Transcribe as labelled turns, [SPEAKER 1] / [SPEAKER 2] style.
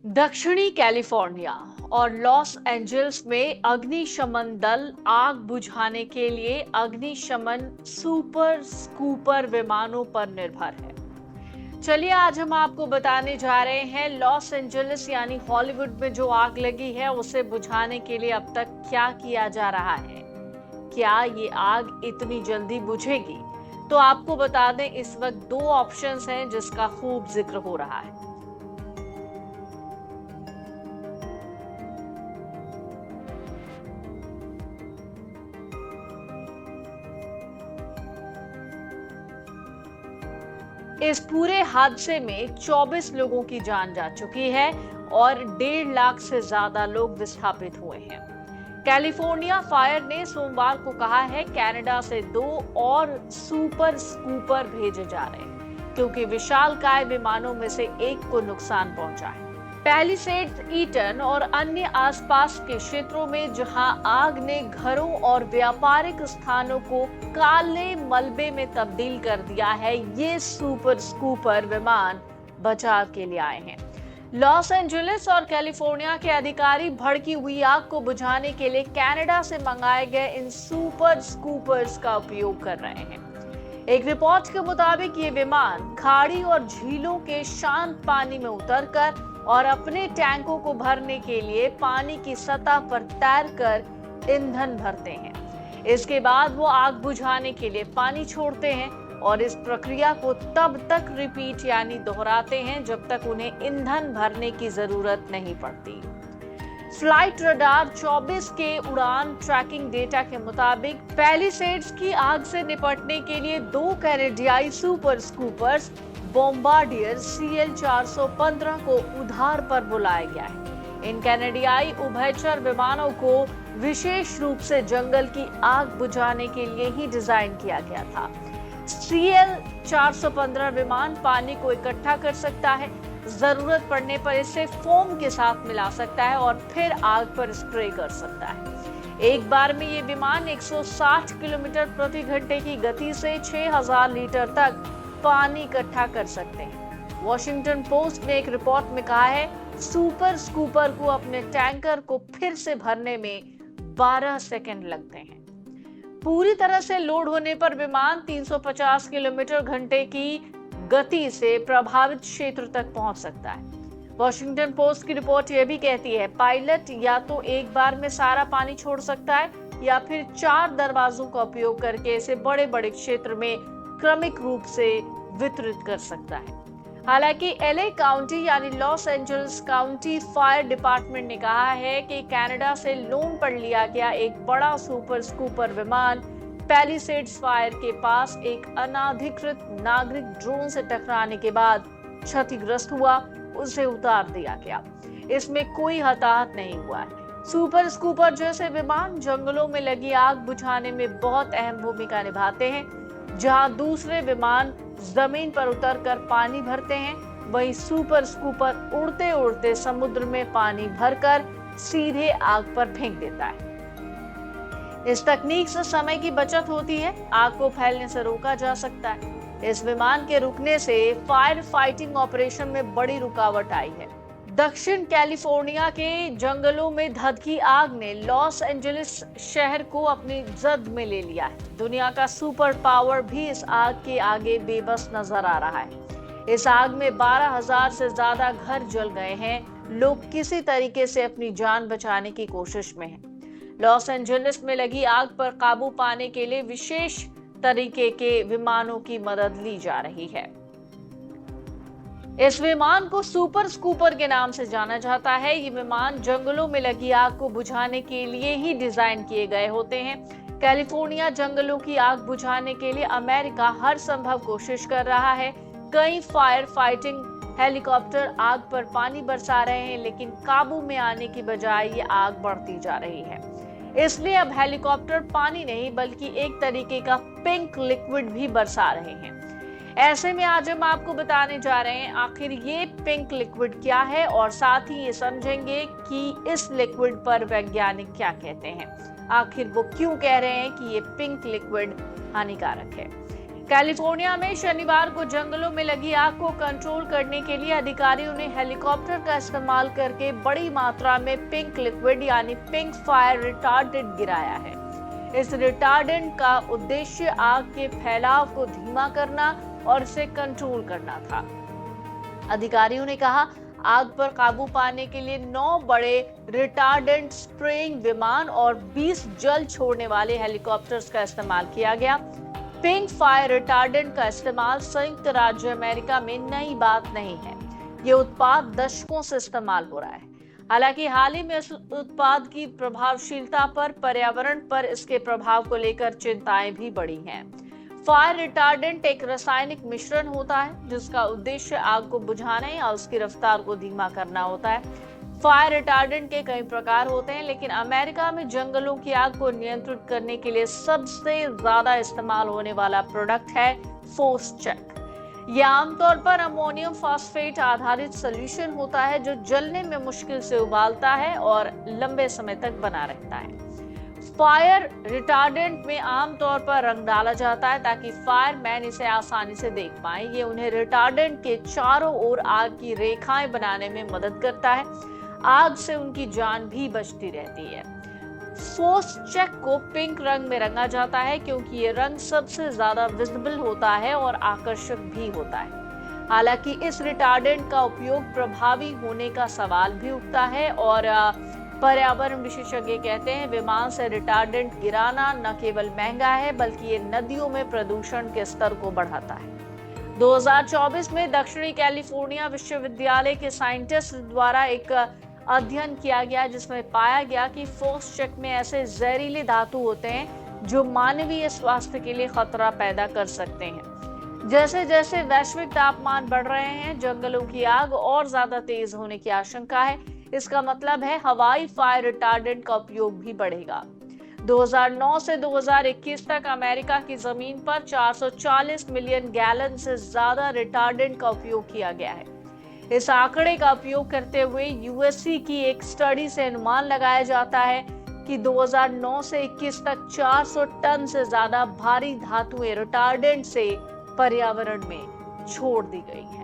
[SPEAKER 1] दक्षिणी कैलिफोर्निया और Los Angeles में अग्निशमन दल आग बुझाने के लिए अग्निशमन सुपर स्कूपर विमानों पर निर्भर है। चलिए आज हम आपको बताने जा रहे हैं लॉस एंजल्स यानी हॉलीवुड में जो आग लगी है उसे बुझाने के लिए अब तक क्या किया जा रहा है। क्या ये आग इतनी जल्दी बुझेगी? तो आपको बता दें इस वक्त दो ऑप्शंस हैं जिसका खूब जिक्र हो रहा है। इस पूरे हादसे में 24 लोगों की जान जा चुकी है और 1.5 लाख से ज्यादा लोग विस्थापित हुए हैं। कैलिफोर्निया फायर ने सोमवार को कहा है कनाडा से 2 और सुपर स्कूपर भेजे जा रहे हैं क्योंकि विशालकाय विमानों में से एक को नुकसान पहुंचा है। पैलिसेड्स, ईटन और अन्य आसपास के क्षेत्रों में जहां आग ने घरों और व्यापारिक स्थानों को काले मलबे में तब्दील कर दिया है, ये सुपर स्कूपर विमान बचाव के लिए आए हैं। लॉस एंजलिस और कैलिफोर्निया के अधिकारी भड़की हुई आग को बुझाने के लिए कनाडा से मंगाए गए इन सुपर स्कूपर्स का उपयोग कर रहे हैं। एक रिपोर्ट के मुताबिक ये विमान खाड़ी और झीलों के शांत पानी में उतरकर और अपने टैंकों को भरने के लिए पानी की सतह पर तैरकर ईंधन भरते हैं। इसके बाद वो आग बुझाने के लिए पानी छोड़ते हैं और इस प्रक्रिया को तब तक रिपीट यानी दोहराते हैं जब तक उन्हें ईंधन भरने की जरूरत नहीं पड़ती। फ्लाइट रडार 24 के उड़ान ट्रैकिंग डेटा के मुताबिक पैलिसेड्स की आग से निपटने के लिए 2 कनाडाई सुपर स्कूपर्स बॉम्बार्डियर CL-415 को उधार पर बुलाया गया है। इन कनाडाई उभयचर विमानों को विशेष रूप से जंगल की आग बुझाने के लिए ही डिजाइन किया गया था। CL-415 विमान पानी को इकट्ठा कर सकता है, जरूरत पड़ने पर इसे फोम के साथ मिला सकता है और फिर आग पर स्प्रे कर सकता है। एक बार में ये विमान 160 किलोमीटर प्रति घंटे की गति से 6000 लीटर तक पानी इकट्ठा कर सकते हैं। वॉशिंगटन पोस्ट ने एक रिपोर्ट में कहा है सुपर स्कूपर को अपने टैंकर को फिर से भरने में 12 सेकंड लगते हैं। पूरी तरह से लोड होने पर विमान 350 किलोमीटर घंटे की गति से प्रभावित क्षेत्र तक पहुंच सकता है। वॉशिंगटन पोस्ट की रिपोर्ट यह भी कहती है पायलट या तो एक बार में सारा पानी छोड़ सकता है या फिर 4 दरवाजों का उपयोग करके इसे बड़े बड़े क्षेत्र में क्रमिक रूप से वितरित कर सकता है। हालांकि LA काउंटी यानी Los Angeles county fire department ने कहा है कि कनाडा से लोन पर लिया गया एक बड़ा सुपर स्कूपर विमान पैलिसेड्स फायर के पास एक अनाधिकृत नागरिक ड्रोन से टकराने के बाद क्षतिग्रस्त हुआ, उसे उतार दिया गया। इसमें कोई हताहत नहीं हुआ है। सुपर स्कूपर जैसे विमान जंगलों में लगी आग बुझाने में बहुत अहम भूमिका निभाते हैं। जहां दूसरे विमान जमीन पर उतरकर पानी भरते हैं, वहीं सुपर स्कूपर उड़ते उड़ते समुद्र में पानी भरकर सीधे आग पर फेंक देता है। इस तकनीक से समय की बचत होती है, आग को फैलने से रोका जा सकता है। इस विमान के रुकने से फायर फाइटिंग ऑपरेशन में बड़ी रुकावट आई है। दक्षिण कैलिफोर्निया के जंगलों में धधकी आग ने लॉस एंजलिस शहर को अपनी जद में ले लिया है। दुनिया का सुपर पावर भी इस आग के आगे बेबस नजर आ रहा है। इस आग में 12,000 से ज्यादा घर जल गए हैं। लोग किसी तरीके से अपनी जान बचाने की कोशिश में हैं। लॉस एंजलिस में लगी आग पर काबू पाने के लिए विशेष तरीके के विमानों की मदद ली जा रही है। इस विमान को सुपर स्कूपर के नाम से जाना जाता है। ये विमान जंगलों में लगी आग को बुझाने के लिए ही डिजाइन किए गए होते हैं। कैलिफोर्निया जंगलों की आग बुझाने के लिए अमेरिका हर संभव कोशिश कर रहा है। कई फायर फाइटिंग हेलीकॉप्टर आग पर पानी बरसा रहे हैं, लेकिन काबू में आने की बजाय ये आग बढ़ती जा रही है। इसलिए अब हेलीकॉप्टर पानी नहीं बल्कि एक तरीके का पिंक लिक्विड भी बरसा रहे हैं। ऐसे में आज हम आपको बताने जा रहे हैं आखिर ये पिंक लिक्विड क्या है और साथ ही ये समझेंगे कि इस लिक्विड पर वैज्ञानिक क्या कहते हैं। आखिर वो क्यों कह रहे हैं कि ये पिंक लिक्विड हानिकारक है। कैलिफोर्निया में शनिवार को जंगलों में लगी आग को कंट्रोल करने के लिए अधिकारियों ने हेलीकॉप्टर का इस्तेमाल करके बड़ी मात्रा में पिंक लिक्विड यानी पिंक फायर रिटार्डेंट गिराया है। इस रिटार्डेंट का उद्देश्य आग के फैलाव को धीमा करना और इसे कंट्रोल करना था। अधिकारियों ने कहा, आग पर काबू पाने के लिए 9 बड़े रिटार्डेंट स्प्रेइंग विमान और 20 जल छोड़ने वाले हेलीकॉप्टर्स का इस्तेमाल किया गया। पिंक फायर रिटार्डेंट का इस्तेमाल संयुक्त राज्य अमेरिका में नई बात नहीं है। ये उत्पाद दशकों से इस्तेमाल हो रहा है। हालांकि हाल ही में इस उत्पाद की प्रभावशीलता पर पर्यावरण पर इसके प्रभाव को लेकर चिंताएं भी बढ़ी हैं। फायर रिटार्डेंट एक रासायनिक मिश्रण होता है जिसका उद्देश्य आग को बुझाने या उसकी रफ्तार को धीमा करना होता है। फायर रिटार्डेंट के कई प्रकार होते हैं, लेकिन अमेरिका में जंगलों की आग को नियंत्रित करने के लिए सबसे ज्यादा इस्तेमाल होने वाला प्रोडक्ट है फोर्सचेक। यह आमतौर पर अमोनियम फॉस्फेट आधारित सॉल्यूशन होता है जो जलने में मुश्किल से उबालता है और लंबे समय तक बना रहता है। फायर रिटार्डेंट में आमतौर पर रंग डाला जाता है ताकि फायरमैन इसे आसानी से देख पाए। ये उन्हें रिटार्डेंट के चारों ओर आग की रेखाएं बनाने में मदद करता है। आग से उनकी जान भी बचती रहती है। फोर्सचेक को पिंक रंग में रंगा जाता है क्योंकि ये रंग सबसे ज्यादा विजिबल होता है और आकर्षक भी होता है। हालांकि इस रिटार्डेंट का उपयोग प्रभावी होने का सवाल भी उठता है और पर्यावरण विशेषज्ञ कहते हैं विमान से रिटार्डेंट गिराना न केवल महंगा है बल्कि ये नदियों में प्रदूषण के स्तर को बढ़ाता है। 2024 में दक्षिणी कैलिफोर्निया विश्वविद्यालय के साइंटिस्ट द्वारा एक अध्ययन किया गया जिसमें पाया गया कि फोर्सचेक में ऐसे जहरीले धातु होते हैं जो मानवीय स्वास्थ्य के लिए खतरा पैदा कर सकते हैं। जैसे जैसे वैश्विक तापमान बढ़ रहे हैं, जंगलों की आग और ज्यादा तेज होने की आशंका है। इसका मतलब है हवाई फायर रिटार्डेंट का उपयोग भी बढ़ेगा। 2009 से 2021 तक अमेरिका की जमीन पर 440 मिलियन गैलन से ज्यादा रिटार्डेंट का उपयोग किया गया है। इस आंकड़े का उपयोग करते हुए यूएससी की एक स्टडी से अनुमान लगाया जाता है कि 2009 से 21 तक 400 टन से ज्यादा भारी धातुएं रिटार्डेंट से पर्यावरण में छोड़ दी गई हैं।